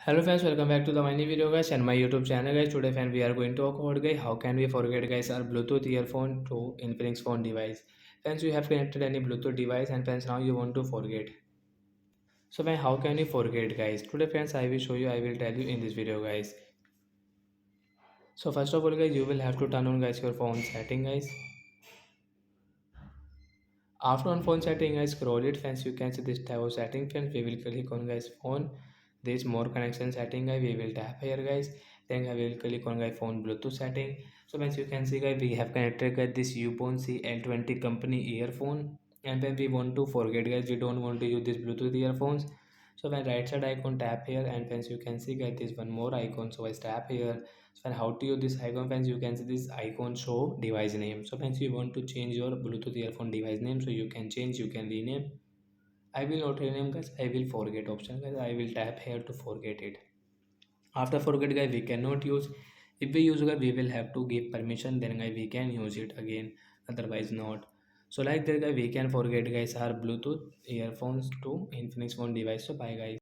Hello friends, welcome back to the my new video guys and my YouTube channel guys. Today friend we are going to talk about guys how can we forget guys our Bluetooth earphone to Infinix phone device. Friends, you have connected any Bluetooth device and friends now you want to forget. So friend, how can you forget guys? Today friends I will show you, I will tell you in this video guys. So first of all guys you will have to turn on guys your phone setting guys. After on phone setting guys scroll it friends, you can see this type of setting friends. We will click on guys phone. There is more connection setting guys. We will tap here guys. Then I will click on guys phone Bluetooth setting. So as you can see guys we have connected guys this Upon CL20 company earphone. And then we want to forget guys, we don't want to use this Bluetooth earphones. So when right side icon tap here and friends you can see guys this one more icon. So I tap here. So how to use this icon friends, you can see this icon show device name. So friends you want to change your Bluetooth earphone device name, so you can change, you can rename. I will not rename guys, I will forget option guys. I will tap here to forget it. After forget guys we cannot use. If we use guys we will have to give permission, then guys we can use it again, otherwise not. So like that guys we can forget guys our Bluetooth earphones to Infinix phone device. So bye guys.